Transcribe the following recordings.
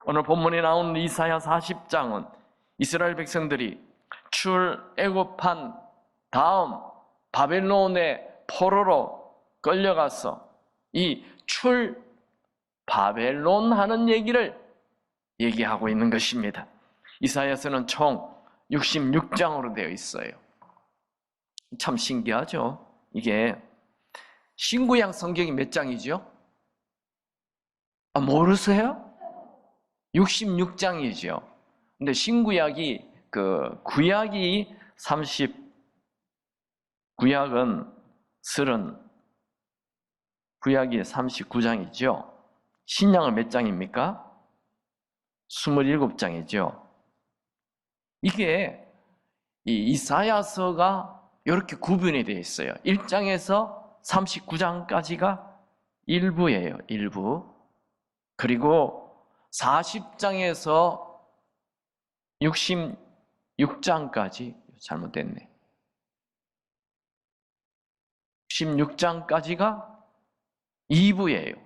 오늘 본문에 나오는 이사야 40장은 이스라엘 백성들이 출애굽한 다음 바벨론의 포로로 끌려가서 이 바벨론 하는 얘기를 얘기하고 있는 것입니다. 이사야서는 총 66장으로 되어 있어요. 참 신기하죠? 이게 신구약 성경이 몇 장이죠? 모르세요? 66장이죠. 근데 신구약이 구약이 구약이 39장이죠. 신약은 몇 장입니까? 27장이죠. 이게 이 이사야서가 이렇게 구분이 되어 있어요. 1장에서 39장까지가 일부예요. 일부. 그리고 40장에서 66장까지 잘못됐네. 66장까지가 2부예요.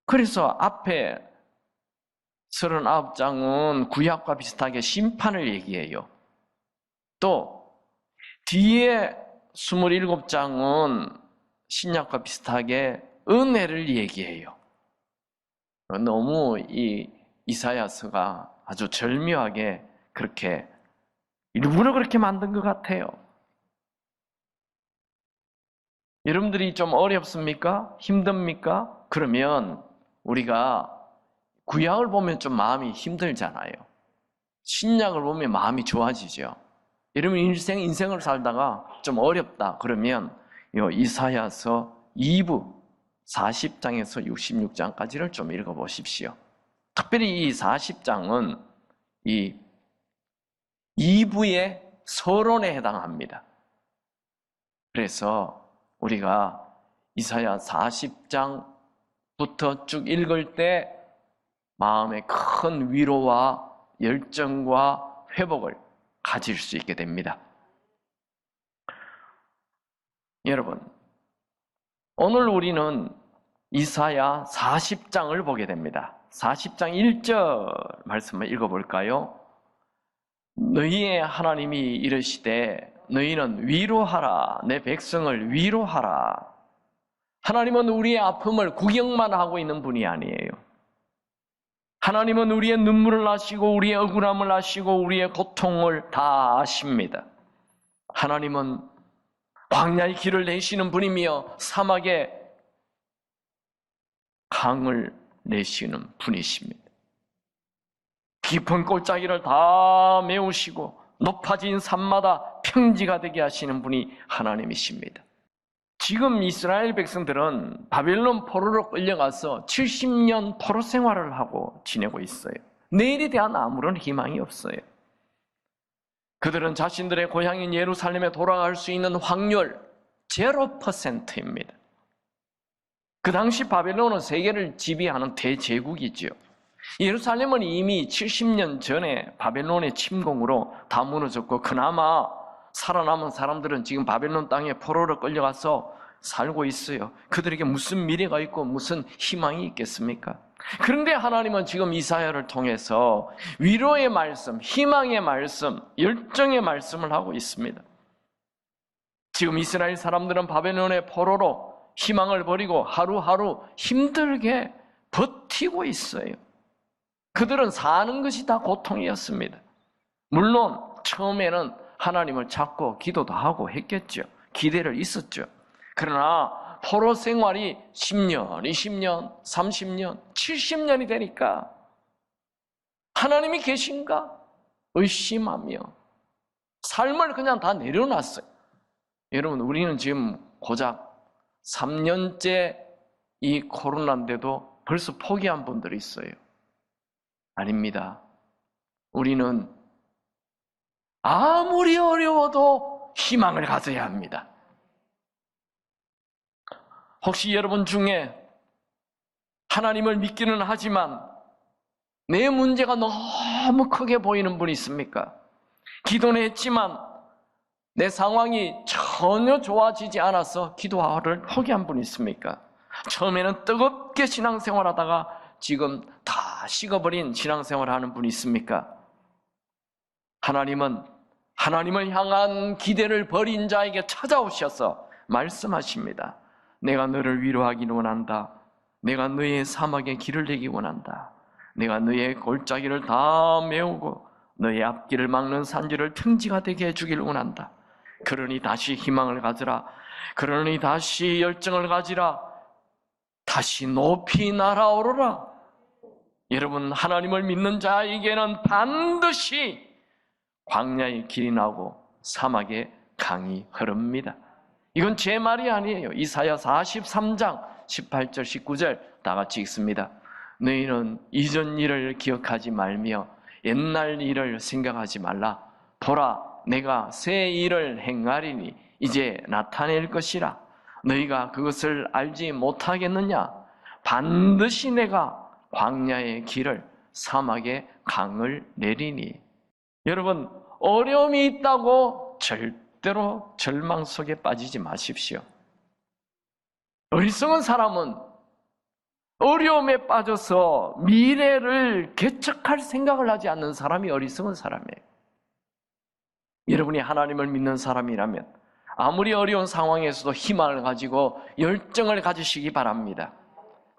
그래서 앞에 39장은 구약과 비슷하게 심판을 얘기해요. 또 뒤에 27장은 신약과 비슷하게 은혜를 얘기해요. 너무 이 이사야서가 아주 절묘하게 그렇게 일부러 그렇게 만든 것 같아요. 여러분들이 좀 어렵습니까? 힘듭니까? 그러면 우리가 구약을 보면 좀 마음이 힘들잖아요. 신약을 보면 마음이 좋아지죠. 여러분 인생을 살다가 좀 어렵다 그러면 이사야서 2부 40장에서 66장까지를 좀 읽어보십시오. 특별히 이 40장은 이 2부의 서론에 해당합니다. 그래서 우리가 이사야 40장부터 쭉 읽을 때 마음에 큰 위로와 열정과 회복을 가질 수 있게 됩니다. 여러분, 오늘 우리는 이사야 40장을 보게 됩니다. 40장 1절 말씀을 읽어볼까요? 너희의 하나님이 이르시되 너희는 위로하라. 내 백성을 위로하라. 하나님은 우리의 아픔을 구경만 하고 있는 분이 아니에요. 하나님은 우리의 눈물을 아시고 우리의 억울함을 아시고 우리의 고통을 다 아십니다. 하나님은 광야의 길을 내시는 분이며 사막에 강을 내시는 분이십니다. 깊은 골짜기를 다 메우시고 높아진 산마다 평지가 되게 하시는 분이 하나님이십니다. 지금 이스라엘 백성들은 바벨론 포로로 끌려가서 70년 포로 생활을 하고 지내고 있어요. 내일에 대한 아무런 희망이 없어요. 그들은 자신들의 고향인 예루살렘에 돌아갈 수 있는 확률 0%입니다. 그 당시 바벨론은 세계를 지배하는 대제국이죠. 예루살렘은 이미 70년 전에 바벨론의 침공으로 다 무너졌고 그나마 살아남은 사람들은 지금 바벨론 땅에 포로로 끌려가서 살고 있어요. 그들에게 무슨 미래가 있고 무슨 희망이 있겠습니까? 그런데 하나님은 지금 이사야를 통해서 위로의 말씀, 희망의 말씀, 열정의 말씀을 하고 있습니다. 지금 이스라엘 사람들은 바벨론의 포로로 희망을 버리고 하루하루 힘들게 버티고 있어요. 그들은 사는 것이 다 고통이었습니다. 물론 처음에는 하나님을 찾고 기도도 하고 했겠죠. 기대를 있었죠. 그러나 포로 생활이 10년, 20년, 30년, 70년이 되니까 하나님이 계신가 의심하며 삶을 그냥 다 내려놨어요. 여러분, 우리는 지금 고작 3년째 이 코로나인데도 벌써 포기한 분들이 있어요. 아닙니다. 우리는 아무리 어려워도 희망을 가져야 합니다. 혹시 여러분 중에 하나님을 믿기는 하지만 내 문제가 너무 크게 보이는 분이 있습니까? 기도는 했지만 내 상황이 전혀 좋아지지 않아서 기도를 포기한 분이 있습니까? 처음에는 뜨겁게 신앙생활하다가 지금 다 식어버린 신앙생활을 하는 분이 있습니까? 하나님은 하나님을 향한 기대를 버린 자에게 찾아오셔서 말씀하십니다. 내가 너를 위로하기를 원한다. 내가 너의 사막에 길을 내기 원한다. 내가 너의 골짜기를 다 메우고 너의 앞길을 막는 산지를 평지가 되게 해주기를 원한다. 그러니 다시 희망을 가지라. 그러니 다시 열정을 가지라. 다시 높이 날아오르라. 여러분, 하나님을 믿는 자에게는 반드시 광야의 길이 나오고 사막의 강이 흐릅니다. 이건 제 말이 아니에요. 이사야 43장 18절 19절 다 같이 읽습니다. 너희는 이전 일을 기억하지 말며 옛날 일을 생각하지 말라. 보라, 내가 새 일을 행하리니 이제 나타낼 것이라. 너희가 그것을 알지 못하겠느냐? 반드시 내가 광야의 길을 사막의 강을 내리니. 여러분, 어려움이 있다고 절대로 절망 속에 빠지지 마십시오. 어리석은 사람은 어려움에 빠져서 미래를 개척할 생각을 하지 않는 사람이 어리석은 사람이에요. 여러분이 하나님을 믿는 사람이라면 아무리 어려운 상황에서도 희망을 가지고 열정을 가지시기 바랍니다.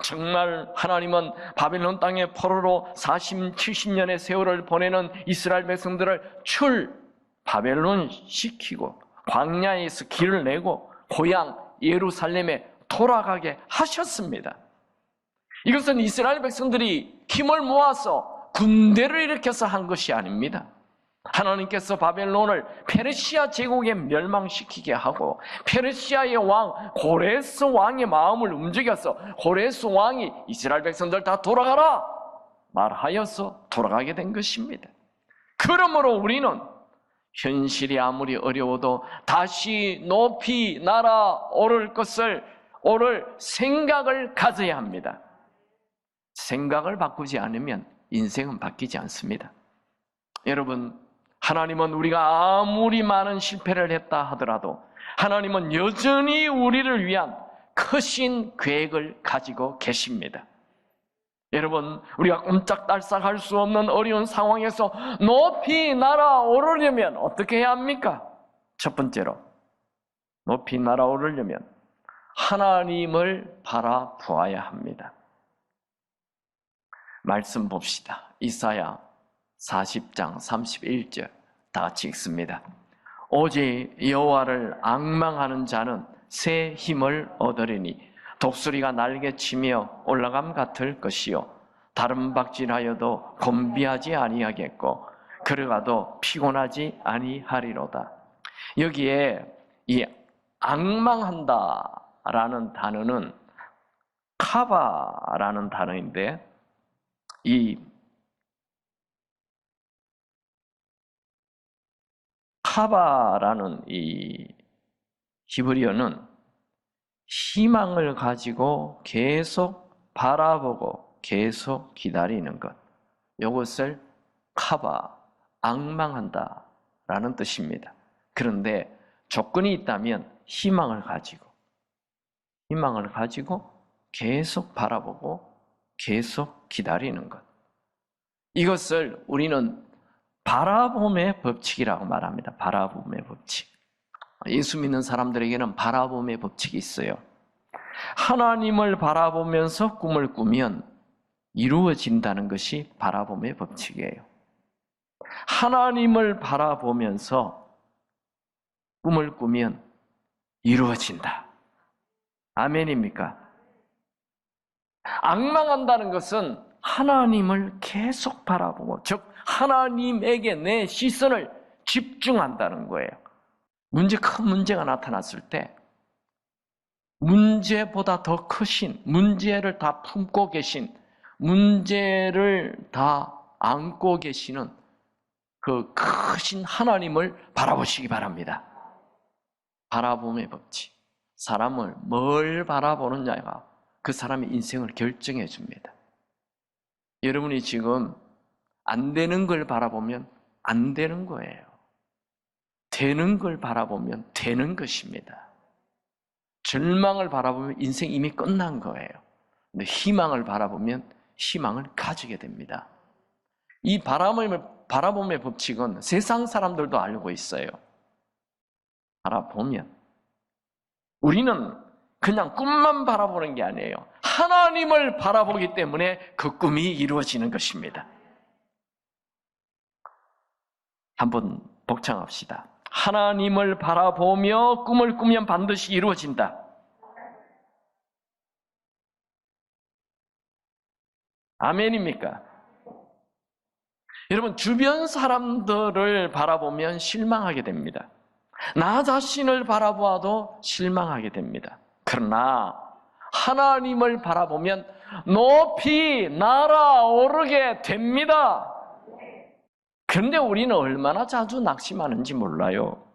정말 하나님은 바벨론 땅의 포로로 40, 70년의 세월을 보내는 이스라엘 백성들을 바벨론 시키고 광야에서 길을 내고 고향 예루살렘에 돌아가게 하셨습니다. 이것은 이스라엘 백성들이 힘을 모아서 군대를 일으켜서 한 것이 아닙니다. 하나님께서 바벨론을 페르시아 제국에 멸망시키게 하고 페르시아의 왕 고레스 왕의 마음을 움직여서 고레스 왕이 이스라엘 백성들 다 돌아가라 말하여서 돌아가게 된 것입니다. 그러므로 우리는 현실이 아무리 어려워도 다시 높이 날아오를 오를 생각을 가져야 합니다. 생각을 바꾸지 않으면 인생은 바뀌지 않습니다. 여러분, 하나님은 우리가 아무리 많은 실패를 했다 하더라도 하나님은 여전히 우리를 위한 크신 계획을 가지고 계십니다. 여러분, 우리가 꼼짝달싹할 수 없는 어려운 상황에서 높이 날아오르려면 어떻게 해야 합니까? 첫 번째로, 높이 날아오르려면 하나님을 바라보아야 합니다. 말씀 봅시다. 이사야 40장 31절 다 같이 읽습니다. 오직 여호와를 앙망하는 자는 새 힘을 얻으리니 독수리가 날개치며 올라감 같을 것이요 다른 박질하여도 곤비하지 아니하겠고 걸어가도 피곤하지 아니하리로다. 여기에 이 앙망한다라는 단어는 카바라는 단어인데 이 카바라는 이 히브리어는 희망을 가지고 계속 바라보고 계속 기다리는 것. 이것을 카바, 앙망한다라는 뜻입니다. 그런데 조건이 있다면 희망을 가지고 계속 바라보고 계속 기다리는 것. 이것을 우리는 바라봄의 법칙이라고 말합니다. 바라봄의 법칙. 예수 믿는 사람들에게는 바라봄의 법칙이 있어요. 하나님을 바라보면서 꿈을 꾸면 이루어진다는 것이 바라봄의 법칙이에요. 하나님을 바라보면서 꿈을 꾸면 이루어진다. 아멘입니까? 앙망한다는 것은 하나님을 계속 바라보고, 즉 하나님에게 내 시선을 집중한다는 거예요. 큰 문제가 나타났을 때 문제보다 더 크신, 문제를 다 품고 계신, 문제를 다 안고 계시는 그 크신 하나님을 바라보시기 바랍니다. 바라봄의 법칙. 사람을 뭘 바라보느냐가 그 사람의 인생을 결정해 줍니다. 여러분이 지금 안 되는 걸 바라보면 안 되는 거예요. 되는 걸 바라보면 되는 것입니다. 절망을 바라보면 인생 이미 끝난 거예요. 근데 희망을 바라보면 희망을 가지게 됩니다. 이 바라봄의 법칙은 세상 사람들도 알고 있어요. 바라보면 우리는 그냥 꿈만 바라보는 게 아니에요. 하나님을 바라보기 때문에 그 꿈이 이루어지는 것입니다. 한번 복창합시다. 하나님을 바라보며 꿈을 꾸면 반드시 이루어진다. 아멘입니까? 여러분, 주변 사람들을 바라보면 실망하게 됩니다. 나 자신을 바라보아도 실망하게 됩니다. 그러나 하나님을 바라보면 높이 날아오르게 됩니다. 그런데 우리는 얼마나 자주 낙심하는지 몰라요.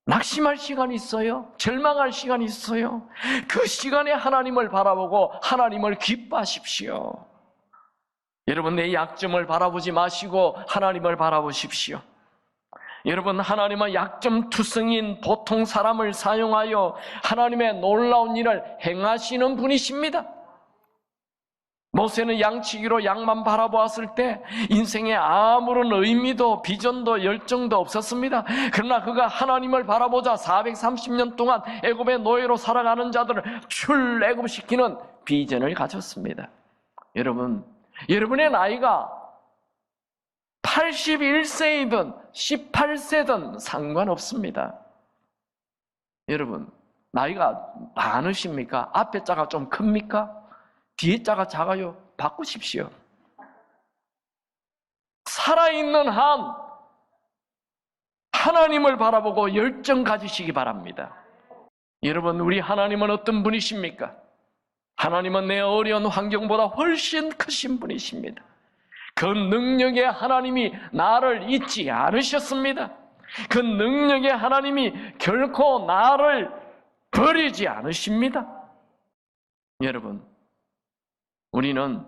낙심할 시간이 있어요. 절망할 시간이 있어요. 그 시간에 하나님을 바라보고 하나님을 기뻐하십시오. 여러분, 내 약점을 바라보지 마시고 하나님을 바라보십시오. 여러분, 하나님은 약점투성인 보통 사람을 사용하여 하나님의 놀라운 일을 행하시는 분이십니다. 모세는 양치기로 양만 바라보았을 때 인생에 아무런 의미도 비전도 열정도 없었습니다. 그러나 그가 하나님을 바라보자 430년 동안 애굽의 노예로 살아가는 자들을 출애굽시키는 비전을 가졌습니다. 여러분, 여러분의 나이가 81세이든 18세든 상관없습니다. 여러분, 나이가 많으십니까? 앞에 자가 좀 큽니까? 뒤에 자가 작아요? 바꾸십시오. 살아있는 한 하나님을 바라보고 열정 가지시기 바랍니다. 여러분, 우리 하나님은 어떤 분이십니까? 하나님은 내 어려운 환경보다 훨씬 크신 분이십니다. 그 능력의 하나님이 나를 잊지 않으셨습니다. 그 능력의 하나님이 결코 나를 버리지 않으십니다. 여러분, 우리는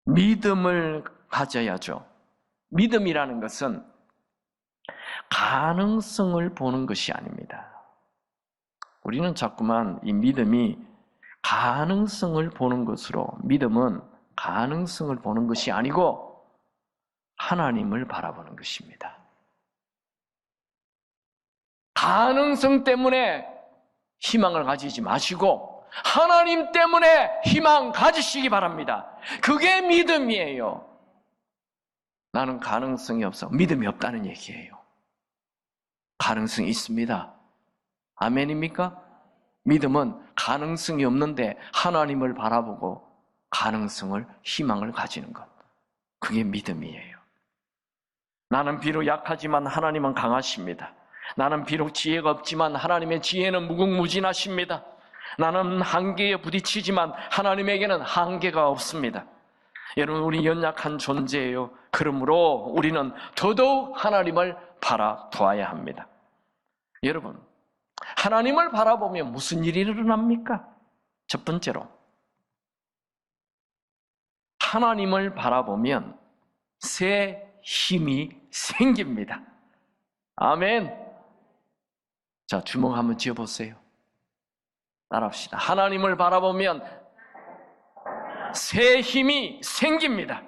믿음을 가져야죠. 믿음이라는 것은 가능성을 보는 것이 아닙니다. 우리는 자꾸만 이 믿음이 가능성을 보는 것으로, 믿음은 가능성을 보는 것이 아니고 하나님을 바라보는 것입니다. 가능성 때문에 희망을 가지지 마시고 하나님 때문에 희망 가지시기 바랍니다. 그게 믿음이에요. 나는 가능성이 없어. 믿음이 없다는 얘기예요. 가능성이 있습니다. 아멘입니까? 믿음은 가능성이 없는데 하나님을 바라보고 가능성을, 희망을 가지는 것. 그게 믿음이에요. 나는 비록 약하지만 하나님은 강하십니다. 나는 비록 지혜가 없지만 하나님의 지혜는 무궁무진하십니다. 나는 한계에 부딪히지만 하나님에게는 한계가 없습니다. 여러분, 우리 연약한 존재예요. 그러므로 우리는 더더욱 하나님을 바라보아야 합니다. 여러분, 하나님을 바라보면 무슨 일이 일어납니까? 첫 번째로, 하나님을 바라보면 새 힘이 생깁니다. 아멘. 자, 주먹 한번 쥐어보세요. 따라합시다. 하나님을 바라보면 새 힘이 생깁니다.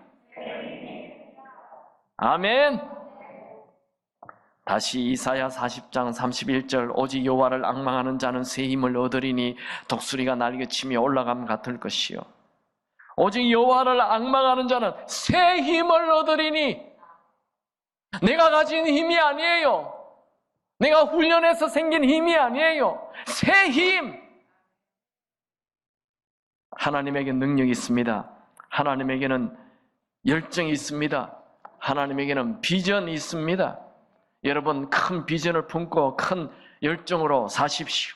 아멘. 다시 이사야 40장 31절, 오직 여호와를 앙망하는 자는 새 힘을 얻으리니 독수리가 날개치며 올라감 같을 것이요. 오직 여호와를 앙망하는 자는 새 힘을 얻으리니, 내가 가진 힘이 아니에요. 내가 훈련해서 생긴 힘이 아니에요. 새 힘. 하나님에게는 능력이 있습니다. 하나님에게는 열정이 있습니다. 하나님에게는 비전이 있습니다. 여러분, 큰 비전을 품고 큰 열정으로 사십시오.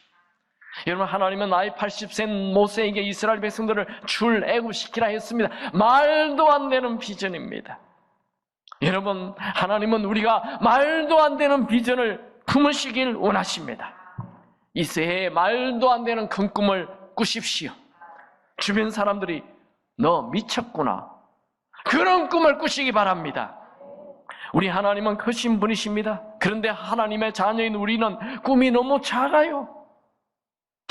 여러분, 하나님은 나이 80세 모세에게 이스라엘 백성들을 출애굽시키라 했습니다. 말도 안 되는 비전입니다. 여러분, 하나님은 우리가 말도 안 되는 비전을 품으시길 원하십니다. 이 새해에 말도 안 되는 큰 꿈을 꾸십시오. 주변 사람들이 너 미쳤구나, 그런 꿈을 꾸시기 바랍니다. 우리 하나님은 크신 분이십니다. 그런데 하나님의 자녀인 우리는 꿈이 너무 작아요.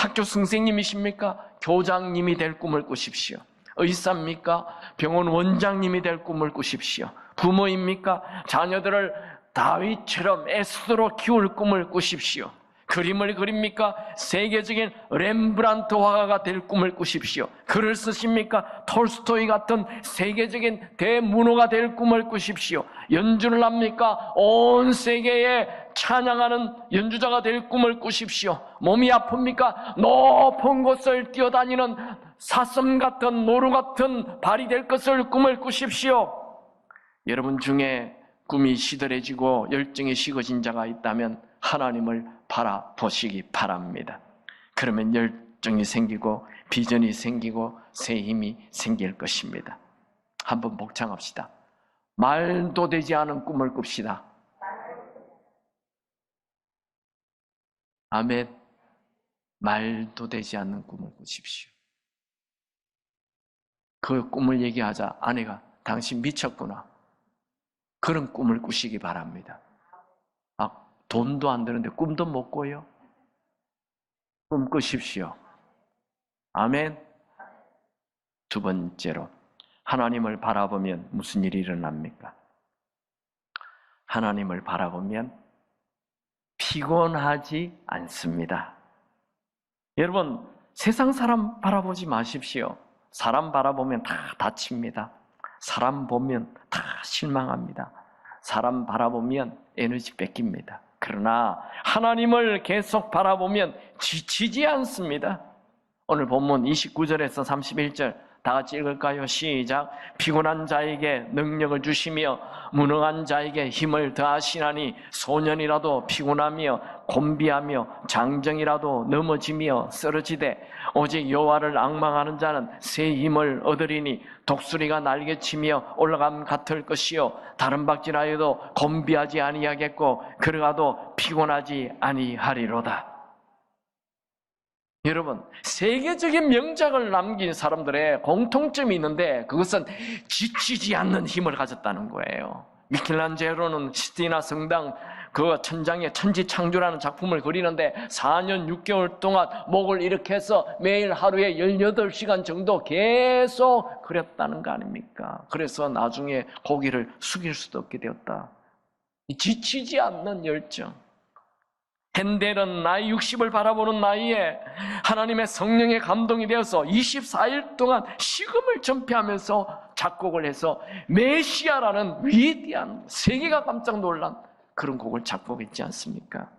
학교 선생님이십니까? 교장님이 될 꿈을 꾸십시오. 의사입니까? 병원 원장님이 될 꿈을 꾸십시오. 부모입니까? 자녀들을 다윗처럼 에스더로 키울 꿈을 꾸십시오. 그림을 그립니까? 세계적인 렘브란트 화가가 될 꿈을 꾸십시오. 글을 쓰십니까? 톨스토이 같은 세계적인 대문호가 될 꿈을 꾸십시오. 연주를 합니까? 온 세계에 찬양하는 연주자가 될 꿈을 꾸십시오. 몸이 아픕니까? 높은 곳을 뛰어다니는 사슴 같은 노루 같은 발이 될 것을 꿈을 꾸십시오. 여러분 중에 꿈이 시들해지고 열정이 식어진 자가 있다면 하나님을 바라보시기 바랍니다. 그러면 열정이 생기고 비전이 생기고 새 힘이 생길 것입니다. 한번 복창합시다. 말도 되지 않은 꿈을 꿉시다. 아멘. 말도 되지 않는 꿈을 꾸십시오. 그 꿈을 얘기하자 아내가 당신 미쳤구나. 그런 꿈을 꾸시기 바랍니다. 돈도 안 드는데 꿈도 못 꿔요? 꿈 꾸십시오. 아멘. 두 번째로 하나님을 바라보면 무슨 일이 일어납니까? 하나님을 바라보면 피곤하지 않습니다. 여러분, 세상 사람 바라보지 마십시오. 사람 바라보면 다 다칩니다. 사람 보면 다 실망합니다. 사람 바라보면 에너지 뺏깁니다. 그러나 하나님을 계속 바라보면 지치지 않습니다. 오늘 본문 29절에서 31절 다 같이 읽을까요? 시작. 피곤한 자에게 능력을 주시며 무능한 자에게 힘을 더하시나니 소년이라도 피곤하며 곤비하며 장정이라도 넘어지며 쓰러지되 오직 여호와를 앙망하는 자는 새 힘을 얻으리니 독수리가 날개치며 올라감 같을 것이요 다른 박질하여도 곤비하지 아니하겠고 걸어가도 피곤하지 아니하리로다. 여러분, 세계적인 명작을 남긴 사람들의 공통점이 있는데 그것은 지치지 않는 힘을 가졌다는 거예요. 미켈란젤로는 시스티나 성당 그 천장에 천지창조라는 작품을 그리는데 4년 6개월 동안 목을 이렇게 해서 매일 하루에 18시간 정도 계속 그렸다는 거 아닙니까? 그래서 나중에 고개를 숙일 수도 없게 되었다. 지치지 않는 열정. 헨델은 나이 60을 바라보는 나이에 하나님의 성령의 감동이 되어서 24일 동안 식음을 전폐하면서 작곡을 해서 메시아라는 위대한 세계가 깜짝 놀란 그런 곡을 작곡했지 않습니까?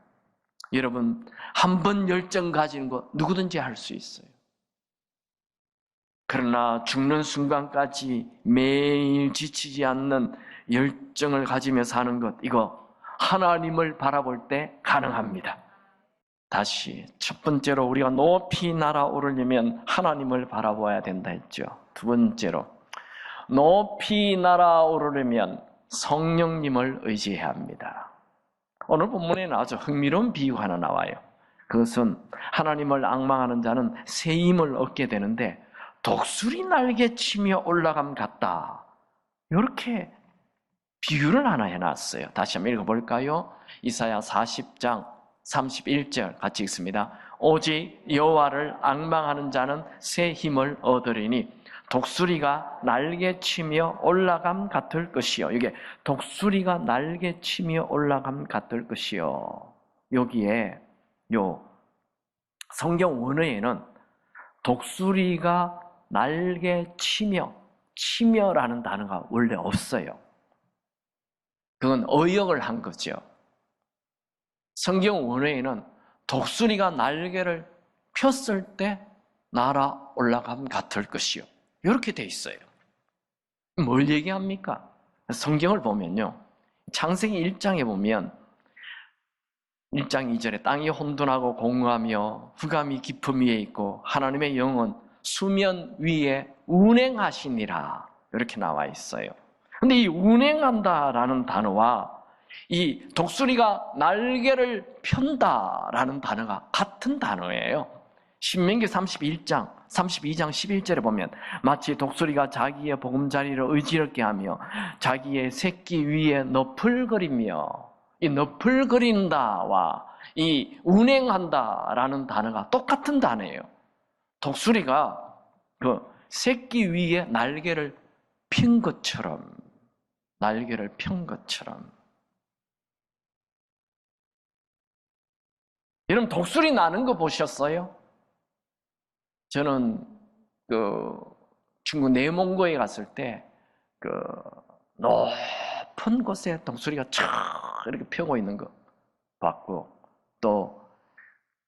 여러분, 한 번 열정 가지는 거 누구든지 할 수 있어요. 그러나 죽는 순간까지 매일 지치지 않는 열정을 가지며 사는 것, 이거 하나님을 바라볼 때 가능합니다. 다시 첫 번째로 우리가 높이 날아오르려면 하나님을 바라봐야 된다 했죠. 두 번째로 높이 날아오르려면 성령님을 의지해야 합니다. 오늘 본문에는 아주 흥미로운 비유가 하나 나와요. 그것은 하나님을 앙망하는 자는 새 힘을 얻게 되는데 독수리 날개 치며 올라감 같다. 이렇게 비유를 하나 해놨어요. 다시 한번 읽어볼까요? 이사야 40장 31절 같이 읽습니다. 오직 여호와를 앙망하는 자는 새 힘을 얻으리니 독수리가 날개치며 올라감 같을 것이요. 이게 독수리가 날개치며 올라감 같을 것이요. 여기에 요 성경 원어에는 독수리가 치며라는 단어가 원래 없어요. 그건 어역을 한 거죠. 성경 원어에는 독수리가 날개를 폈을 때 날아 올라감 같을 것이요. 이렇게 돼 있어요. 뭘 얘기합니까? 성경을 보면요. 창세기 1장에 보면 1장 2절에 땅이 혼돈하고 공허하며 흑암이 깊음 위에 있고 하나님의 영은 수면 위에 운행하시니라. 이렇게 나와 있어요. 근데 이 운행한다라는 단어와 이 독수리가 날개를 편다라는 단어가 같은 단어예요. 신명기 32장 11절에 보면 마치 독수리가 자기의 보금자리를 의지롭게 하며 자기의 새끼 위에 너풀거리며 이 너풀거린다와 이 운행한다라는 단어가 똑같은 단어예요. 독수리가 그 새끼 위에 날개를 핀 것처럼, 날개를 편 것처럼. 여러분, 독수리 나는 거 보셨어요? 저는 중국 내몽고에 갔을 때 높은 곳에 독수리가 촥 이렇게 펴고 있는 거 봤고, 또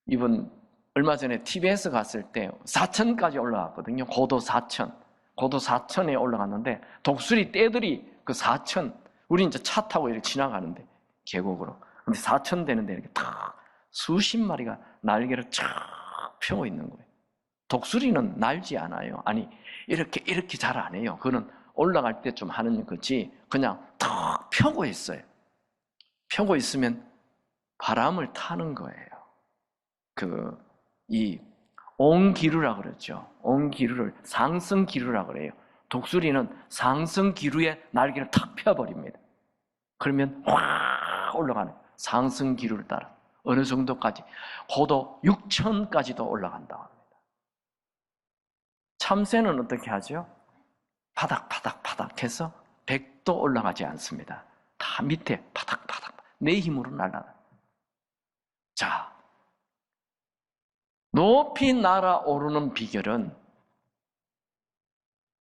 이번 얼마 전에 TBS 갔을 때 사천까지 올라갔거든요. 고도 사천에 올라갔는데 독수리 떼들이 그 사천, 우리 이제 차 타고 이렇게 지나가는데 계곡으로, 근데 사천 되는데 이렇게 탁 수십 마리가 날개를 쫙 펴고 있는 거예요. 독수리는 날지 않아요. 아니, 이렇게 잘 안 해요. 그거는 올라갈 때 좀 하는 거지, 그냥 탁 펴고 있어요. 펴고 있으면 바람을 타는 거예요. 이 옹기류라 그러죠. 옹기류를 상승기류라 그래요. 독수리는 상승기류에 날개를 탁 펴버립니다. 그러면 확 올라가는 거예요. 상승기류를 따라 어느 정도까지, 고도 6,000까지도 올라간다고 합니다. 참새는 어떻게 하죠? 파닥파닥 해서 100도 올라가지 않습니다. 다 밑에 파닥파닥 내 힘으로 날아가요. 자, 높이 날아오르는 비결은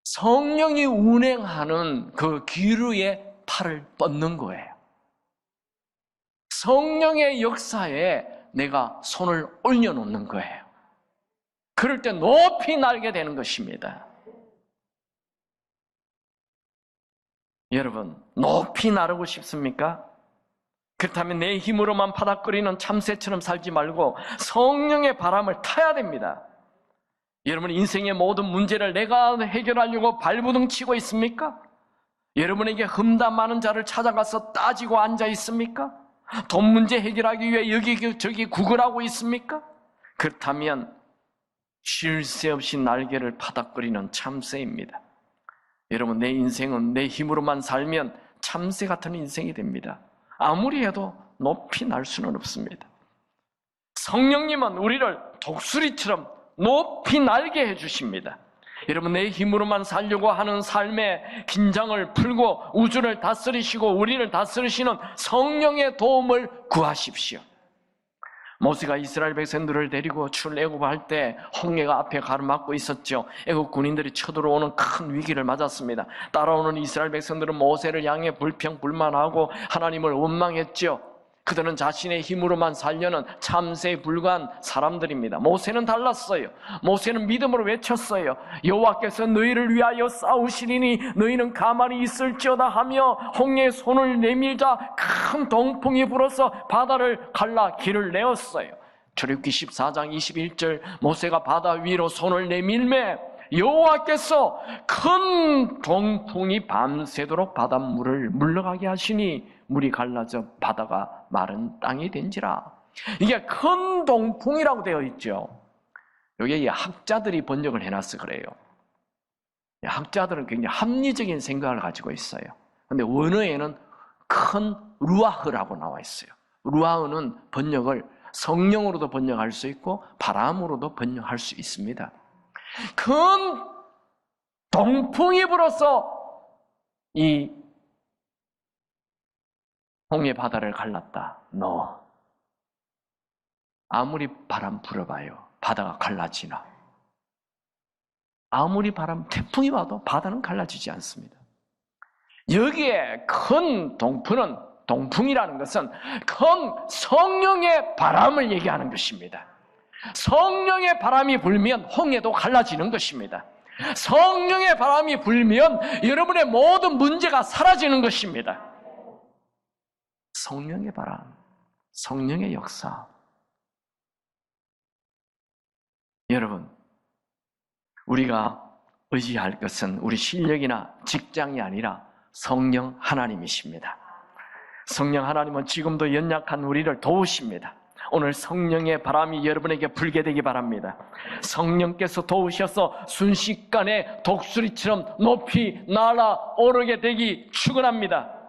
성령이 운행하는 그 기류에 팔을 뻗는 거예요. 성령의 역사에 내가 손을 올려놓는 거예요. 그럴 때 높이 날게 되는 것입니다. 여러분, 높이 나르고 싶습니까? 그렇다면 내 힘으로만 파닥거리는 참새처럼 살지 말고 성령의 바람을 타야 됩니다. 여러분, 인생의 모든 문제를 내가 해결하려고 발부둥 치고 있습니까? 여러분에게 험담 많은 자를 찾아가서 따지고 앉아 있습니까? 돈 문제 해결하기 위해 여기저기 구걸하고 있습니까? 그렇다면 쉴 새 없이 날개를 파닥거리는 참새입니다. 여러분, 내 인생은 내 힘으로만 살면 참새 같은 인생이 됩니다. 아무리 해도 높이 날 수는 없습니다. 성령님은 우리를 독수리처럼 높이 날게 해주십니다. 여러분, 내 힘으로만 살려고 하는 삶의 긴장을 풀고 우주를 다스리시고 우리를 다스리시는 성령의 도움을 구하십시오. 모세가 이스라엘 백성들을 데리고 출애굽할 때 홍해가 앞에 가로막고 있었죠. 애굽 군인들이 쳐들어오는 큰 위기를 맞았습니다. 따라오는 이스라엘 백성들은 모세를 향해 불평불만하고 하나님을 원망했죠. 그들은 자신의 힘으로만 살려는 참새에 불과한 사람들입니다. 모세는 달랐어요. 모세는 믿음으로 외쳤어요. 여호와께서 너희를 위하여 싸우시리니 너희는 가만히 있을지어다 하며 홍해에 손을 내밀자 큰 동풍이 불어서 바다를 갈라 길을 내었어요. 출애굽기 14장 21절, 모세가 바다 위로 손을 내밀매 여호와께서 큰 동풍이 밤새도록 바닷물을 물러가게 하시니 물이 갈라져 바다가 마른 땅이 된지라. 이게 큰 동풍이라고 되어 있죠. 여기에 학자들이 번역을 해놨어 그래요. 학자들은 굉장히 합리적인 생각을 가지고 있어요. 근데 원어에는 큰 루아흐라고 나와 있어요. 루아흐는 번역을 성령으로도 번역할 수 있고 바람으로도 번역할 수 있습니다. 큰 동풍이 불어서 이 홍해 바다를 갈랐다. 아무리 바람 불어봐요. 바다가 갈라지나? 아무리 태풍이 와도 바다는 갈라지지 않습니다. 여기에 큰 동풍이라는 것은 큰 성령의 바람을 얘기하는 것입니다. 성령의 바람이 불면 홍해도 갈라지는 것입니다. 성령의 바람이 불면 여러분의 모든 문제가 사라지는 것입니다. 성령의 바람, 성령의 역사. 여러분, 우리가 의지할 것은 우리 실력이나 직장이 아니라 성령 하나님이십니다. 성령 하나님은 지금도 연약한 우리를 도우십니다. 오늘 성령의 바람이 여러분에게 불게 되기 바랍니다. 성령께서 도우셔서 순식간에 독수리처럼 높이 날아오르게 되기 축원합니다.